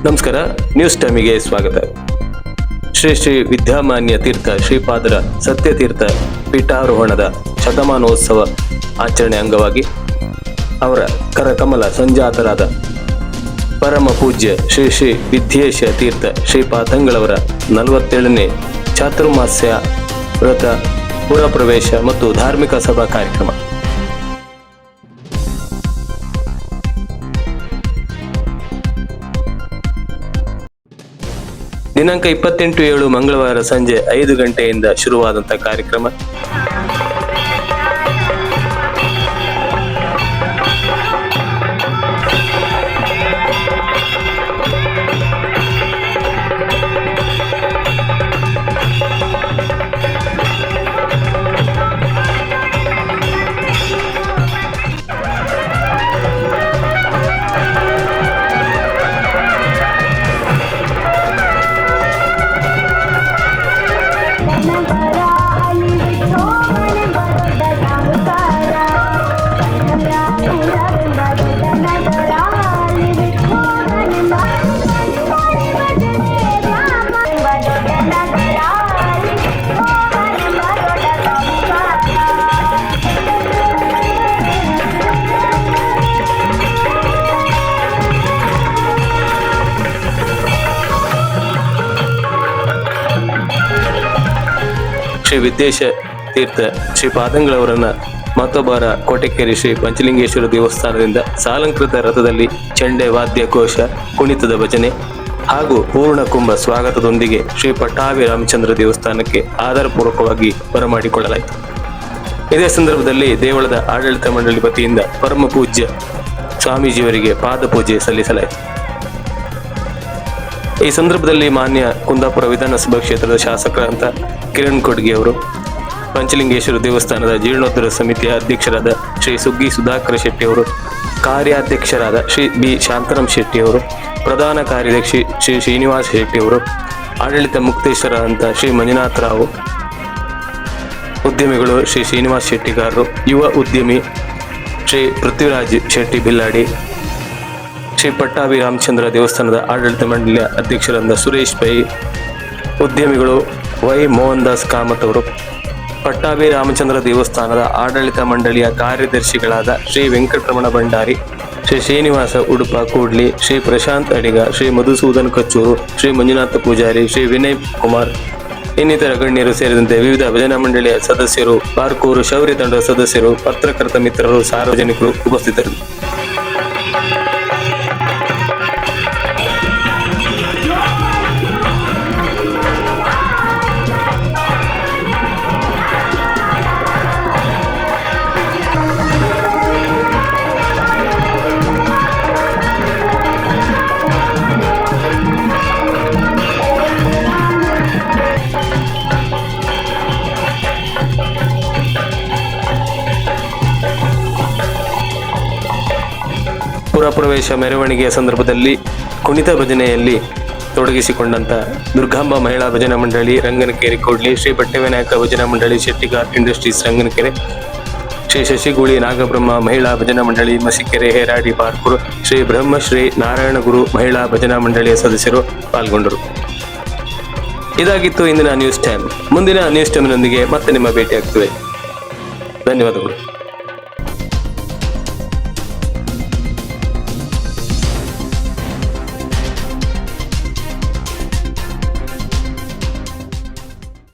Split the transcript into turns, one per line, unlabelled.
ನಮಸ್ಕಾರ, ನ್ಯೂಸ್ ಟೈಮಿಗೆ ಸ್ವಾಗತ. ಶ್ರೀ ಶ್ರೀ ವಿದ್ಯಾಮಾನ್ಯ ತೀರ್ಥ ಶ್ರೀಪಾದರ ಸತ್ಯತೀರ್ಥ ಪೀಠಾರೋಹಣದ ಶತಮಾನೋತ್ಸವ ಆಚರಣೆ ಅಂಗವಾಗಿ ಅವರ ಕರಕಮಲ ಸಂಜಾತರಾದ ಪರಮ ಪೂಜ್ಯ ಶ್ರೀ ಶ್ರೀ ವಿದ್ಯೇಶ ತೀರ್ಥ ಶ್ರೀಪಾದಂಗಳವರ 47ನೇ ಚಾತುರ್ಮಾಸ್ಯ ವ್ರತ ಪುರಪ್ರವೇಶ ಮತ್ತು ಧಾರ್ಮಿಕ ಸಭಾ ಕಾರ್ಯಕ್ರಮ ದಿನಾಂಕ 28/7 ಮಂಗಳವಾರ ಸಂಜೆ 5 ಗಂಟೆಯಿಂದ ಶುರುವಾದಂಥ ಕಾರ್ಯಕ್ರಮ ಶ್ರೀ ವಿದ್ಯೇಶ ತೀರ್ಥ ಶ್ರೀಪಾದಂಗಳವರನ್ನ ಮತ್ತೊಬ್ಬರ ಕೋಟೆಕೆರೆ ಶ್ರೀ ಪಂಚಲಿಂಗೇಶ್ವರ ದೇವಸ್ಥಾನದಿಂದ ಸಾಲಂಕೃತ ರಥದಲ್ಲಿ ಚಂಡೆ ವಾದ್ಯ ಘೋಷ, ಕುಣಿತದ ಭಜನೆ ಹಾಗೂ ಪೂರ್ಣ ಕುಂಭ ಸ್ವಾಗತದೊಂದಿಗೆ ಶ್ರೀ ಪಟ್ಟಾಭಿ ರಾಮಚಂದ್ರ ದೇವಸ್ಥಾನಕ್ಕೆ ಆಧಾರಪೂರ್ವಕವಾಗಿ ಬರಮಾಡಿಕೊಳ್ಳಲಾಯಿತು. ಇದೇ ಸಂದರ್ಭದಲ್ಲಿ ದೇವಳದ ಆಡಳಿತ ಮಂಡಳಿ ವತಿಯಿಂದ ಪರಮ ಪೂಜ್ಯ ಸ್ವಾಮೀಜಿಯವರಿಗೆ ಪಾದಪೂಜೆ ಸಲ್ಲಿಸಲಾಯಿತು. ಈ ಸಂದರ್ಭದಲ್ಲಿ ಮಾನ್ಯ ಕುಂದಾಪುರ ವಿಧಾನಸಭಾ ಕ್ಷೇತ್ರದ ಶಾಸಕರಾದಂಥ ಕಿರಣ್ ಕೊಡ್ಗಿ ಅವರು, ಪಂಚಲಿಂಗೇಶ್ವರ ದೇವಸ್ಥಾನದ ಜೀರ್ಣೋದ್ಧಾರ ಸಮಿತಿಯ ಅಧ್ಯಕ್ಷರಾದ ಶ್ರೀ ಸುಗ್ಗಿ ಸುಧಾಕರ್ ಶೆಟ್ಟಿ ಅವರು, ಕಾರ್ಯಾಧ್ಯಕ್ಷರಾದ ಶ್ರೀ ಬಿ ಶಾಂತರಾಮ್ ಶೆಟ್ಟಿ ಅವರು, ಪ್ರಧಾನ ಕಾರ್ಯದರ್ಶಿ ಶ್ರೀ ಶ್ರೀನಿವಾಸ್ ಶೆಟ್ಟಿ ಅವರು, ಆಡಳಿತ ಮುಕ್ತೇಶ್ವರಾದಂಥ ಶ್ರೀ ಮಂಜುನಾಥ ರಾವ್, ಉದ್ಯಮಿಗಳು ಶ್ರೀ ಶ್ರೀನಿವಾಸ್ ಶೆಟ್ಟಿಗಾರರು, ಯುವ ಉದ್ಯಮಿ ಶ್ರೀ ಪೃಥ್ವಿರಾಜ್ ಶೆಟ್ಟಿ ಬಿಲ್ಲಾಡಿ, ಶ್ರೀ ಪಟ್ಟಾಭಿ ರಾಮಚಂದ್ರ ದೇವಸ್ಥಾನದ ಆಡಳಿತ ಮಂಡಳಿಯ ಅಧ್ಯಕ್ಷರಾದ ಸುರೇಶ್ ಪೈ, ಉದ್ಯಮಿಗಳು ವೈ ಮೋಹನ್ ದಾಸ್ ಕಾಮತ್ ಅವರು, ಪಟ್ಟಾಭಿ ರಾಮಚಂದ್ರ ದೇವಸ್ಥಾನದ ಆಡಳಿತ ಮಂಡಳಿಯ ಕಾರ್ಯದರ್ಶಿಗಳಾದ ಶ್ರೀ ವೆಂಕಟರಮಣ ಭಂಡಾರಿ, ಶ್ರೀ ಶ್ರೀನಿವಾಸ ಉಡುಪ ಕೂಡ್ಲಿ, ಶ್ರೀ ಪ್ರಶಾಂತ್ ಅಡಿಗ, ಶ್ರೀ ಮಧುಸೂದನ್ ಕಚ್ಚೂರು, ಶ್ರೀ ಮಂಜುನಾಥ ಪೂಜಾರಿ, ಶ್ರೀ ವಿನಯ್ ಕುಮಾರ್ ಇನ್ನಿತರ ಗಣ್ಯರು ಸೇರಿದಂತೆ ವಿವಿಧ ಭಜನಾ ಮಂಡಳಿಯ ಸದಸ್ಯರು, ಬಾರ್ಕೂರು ಶೌರ್ಯ ತಂಡದ ಸದಸ್ಯರು, ಪತ್ರಕರ್ತ ಮಿತ್ರರು, ಸಾರ್ವಜನಿಕರು ಉಪಸ್ಥಿತರಿದ್ದರು. ಪುರಪ್ರವೇಶ ಮೆರವಣಿಗೆಯ ಸಂದರ್ಭದಲ್ಲಿ ಕುಣಿತ ಭಜನೆಯಲ್ಲಿ ತೊಡಗಿಸಿಕೊಂಡಂತ ದುರ್ಗಾಂಬ ಮಹಿಳಾ ಭಜನಾ ಮಂಡಳಿ ರಂಗನಕೆರೆ ಕೂಡ್ಲಿ, ಶ್ರೀ ಬಟ್ಟೆವಿನಾಯಕ ಭಜನಾ ಮಂಡಳಿ ಶೆಟ್ಟಿಗಾರ್ ಇಂಡಸ್ಟ್ರೀಸ್ ರಂಗನಕೆರೆ, ಶ್ರೀ ಶಶಿಗೂಳಿ ನಾಗಬ್ರಹ್ಮ ಮಹಿಳಾ ಭಜನಾ ಮಂಡಳಿ ಮಸಿಕೆರೆ ಹೇರಾಡಿ ಬಾರ್ಕೂರು, ಶ್ರೀ ಬ್ರಹ್ಮಶ್ರೀ ನಾರಾಯಣಗುರು ಮಹಿಳಾ ಭಜನಾ ಮಂಡಳಿಯ ಸದಸ್ಯರು ಪಾಲ್ಗೊಂಡರು. ಇದಾಗಿತ್ತು ಇಂದಿನ ನ್ಯೂಸ್ ಟೈಮ್. ಮುಂದಿನ ನ್ಯೂಸ್ ಟೈಮ್ನೊಂದಿಗೆ ಮತ್ತೆ ನಿಮ್ಮ ಭೇಟಿಯಾಗ್ತೇವೆ. ಧನ್ಯವಾದಗಳು.